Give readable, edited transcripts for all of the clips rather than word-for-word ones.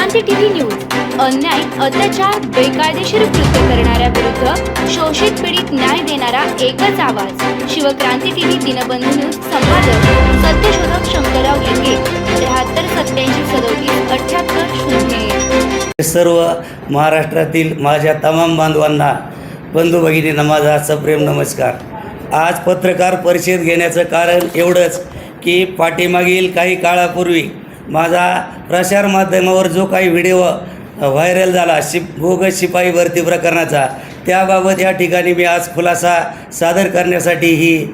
क्रांती TV news अन्याय अत्याचार बेकायदेशीर कृत्य करणाऱ्या विरुद्ध शोषित पीडित न्याय देणारा एकच आवाज शिवक्रांती टीव्ही दिनबंधू न्यूज संपादक सत्यशोधक शंकरराव लिंगे 7387377880 सर्व महाराष्ट्रातील माझ्या तमाम बांधवांना बंधू भगिनींना माझा सप्रेम नमस्कार। आज पत्रकार परिषद घेण्याचं कारण एवढंच की पाठीमागील काही काळापूर्वी माझा प्रसार माध्यमावर जो काही व्हिडिओ व्हायरल झाला बोगस शिपाई भरती प्रकरणाचा, त्याबाबत या ठिकाणी मी आज खुलासा सादर करण्यासाठी ही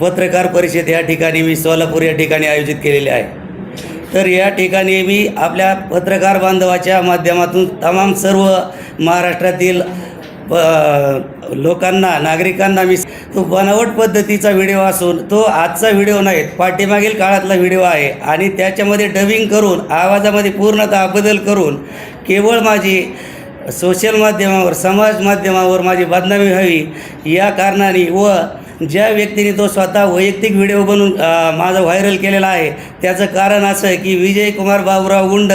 पत्रकार परिषद या ठिकाणी मी सोलापूर या ठिकाणी आयोजित केलेली आहे। तर या ठिकाणी मी आपल्या पत्रकार बांधवाच्या माध्यमातून तमाम सर्व महाराष्ट्रातील लोकांना नागरिकांना मी तो बनावट पद्धतीचा व्हिडिओ असून तो आजचा व्हिडिओ नाही, पाठीमागील काळातला व्हिडिओ आहे आणि त्याच्यामध्ये डबिंग करून आवाजामध्ये पूर्णतः बदल करून केवळ माझी सोशल माध्यमावर समाज माध्यमावर माझी बदनामी व्हावी या कारणाने व ज्या व्यक्तीने तो स्वतः वैयक्तिक व्हिडिओ बनवून माझा व्हायरल केलेला आहे त्याचं कारण असं की विजय कुमार बाबूराव गुंड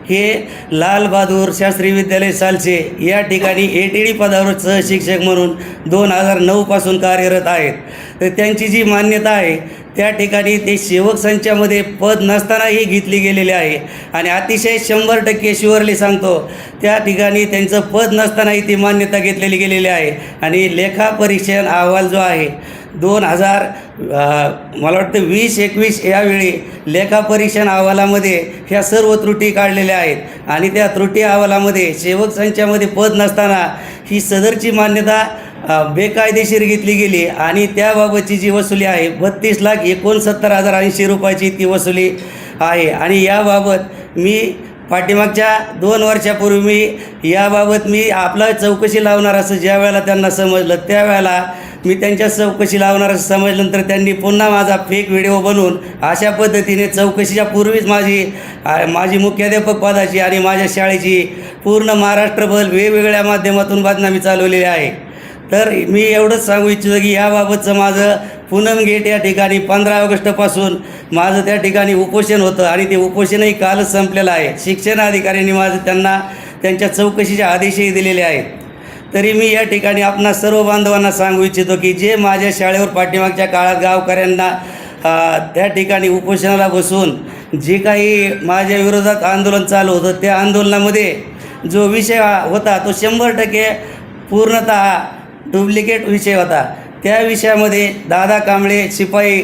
हे लाल बहादूर शास्त्री विद्यालय सालसे या ठिकाणी ATD पदावर सहशिक्षक म्हणून 2009 पासून कार्यरत आहेत। तर त्यांची जी मान्यता आहे त्या ठिकाणी ते सेवक संचामध्ये पद नसतानाही घेतली गेलेली आहे आणि अतिशय 100% शुअरली सांगतो त्या ठिकाणी त्यांचं पद नसतानाही ती मान्यता घेतलेली गेलेली आहे। आणि लेखापरीक्षण अहवाल जो आहे 2000 मला वाटतं 20-21 यावेळी लेखापरीक्षण अहवालामध्ये ह्या सर्व त्रुटी काढलेल्या आहेत आणि त्या त्रुटी अहवालामध्ये सेवक संचामध्ये पद नसताना ही सदरची मान्यता बेकायदेशीर घेतली गेली आणि त्याबाबतची जी वसुली आहे 32,69,080 रुपयाची ती वसुली आहे। आणि याबाबत मी पाठीमागच्या 2 वर्षापूर्वी मी याबाबत आपला चौकशी लावणार असं ज्या वेळेला त्यांना समजलं त्यावेळेला मी त्यांच्या चौकशी लावणार असं समजल्यानंतर त्यांनी पुन्हा माझा फेक व्हिडिओ बनवून अशा पद्धतीने चौकशीच्या पूर्वीच माझी मुख्याध्यापक पदाची आणि माझ्या शाळेची पूर्ण महाराष्ट्रभर वेगवेगळ्या माध्यमातून बदनामी चालवलेली आहे। तर मी एवढंच सांगू इच्छितो की याबाबतचं माझं पूनम गेट या ठिकाणी 15 ऑगस्टपासून माझं त्या ठिकाणी उपोषण होतं आणि ते उपोषणही कालच संपलेलं आहे। शिक्षण अधिकाऱ्यांनी त्यांना त्यांच्या चौकशीचे आदेशही दिलेले आहेत। तरी मी या ठिकाणी आपणा सर्व बांधवांना सांगू इच्छितो की जे माझ्या शाळेवर पाठीमागच्या काळात गावकऱ्यांना त्या ठिकाणी उपोषणाला बसून जे काही माझ्या विरोधात आंदोलन चालू होतं त्या आंदोलनामध्ये जो विषय होता तो 100% पूर्णतः डुप्लिकेट विषय होता। त्या विषयामध्ये दादा कांबळे शिपाई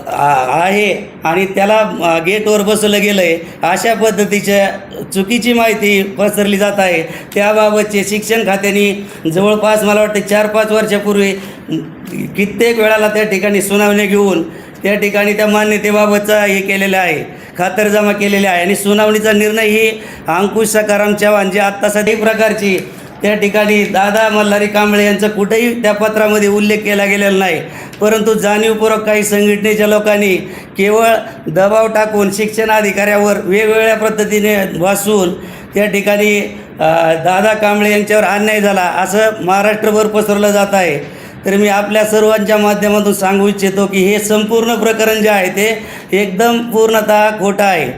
आहे आणि त्याला गेटवर बसवलं गेलं आहे अशा पद्धतीच्या चुकीची माहिती पसरली जात आहे। त्याबाबतचे शिक्षण खात्याने जवळपास मला वाटते 4-5 वर्षापूर्वी कित्येक वेळाला त्या ठिकाणी सुनावणी घेऊन त्या ठिकाणी त्या मान्यतेबाबतचा हे केलेलं आहे, खातरजमा केलेले आहे आणि सुनावणीचा निर्णय ही अंकुश सखाराम चव्हाण जे आत्ता सध्या प्रकारची त्या ठिकाणी दादा मल्हारी कांबळे यांचा कुठेही त्या पत्रामध्ये उल्लेख केला गेलेला नाही, परंतु जाणीवपूर्वक काही संघटनेच्या लोकांनी केवळ दबाव टाकून शिक्षण अधिकाऱ्यावर वेगवेगळ्या पद्धतीने वाचून त्या ठिकाणी दादा कांबळे यांच्यावर अन्याय झाला असं महाराष्ट्रभर पसरवलं जात आहे। तर मी आपल्या सर्वांच्या माध्यमातून सांगू इच्छितो की हे संपूर्ण प्रकरण जे आहे ते एकदम पूर्णतः खोटं आहे।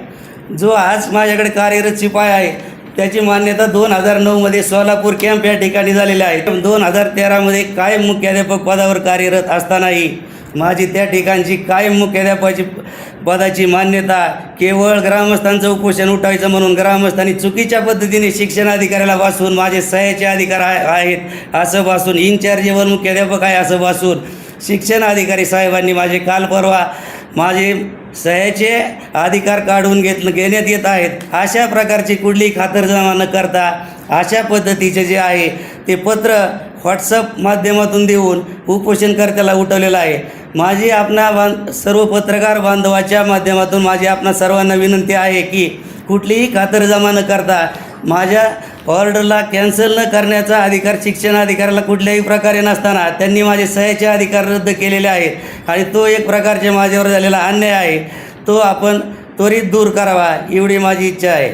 जो आज माझ्याकडे कार्यरत शिपाई आहे त्याची मान्यता 2009 सोलापूर कॅम्प या ठिकाणी झालेली आहे। 2013 कायम मुख्याध्यापक पदावर कार्यरत असतानाही माझी त्या ठिकाणची कायम मुख्याध्यापकाची पदाची मान्यता केवळ ग्रामस्थांचं उपोषण उठायचं म्हणून ग्रामस्थांनी चुकीच्या पद्धतीने शिक्षण अधिकाऱ्याला वाचून माझे सह्याचे अधिकार आहेत असं वाचून इन्चार्ज वन मुख्याध्यापक आहे असं वाचून शिक्षण अधिकारी साहेबांनी काल परवा माझे सह्याचे अधिकार काढून घेण्यात येत आहेत। अशा प्रकारची कुठली खातरजमा न करता अशा पद्धतीचे जे आहे ते पत्र व्हॉट्सअप माध्यमातून देऊन उपोषणकर्त्याला उठवलेलं आहे। माझी सर्व पत्रकार बांधवाच्या माध्यमातून माझी आपणा सर्वांना विनंती आहे की कुठलीही खातरजमा न करता माझ्या ऑर्डरला कॅन्सल न करण्याचा अधिकार शिक्षण अधिकाऱ्याला कुठल्याही प्रकारे नसताना त्यांनी माझे सह्याचे अधिकार रद्द केलेले आहेत आणि तो एक प्रकारचे माझ्यावर झालेला अन्याय आहे, तो आपण त्वरित दूर करावा एवढी माझी इच्छा आहे।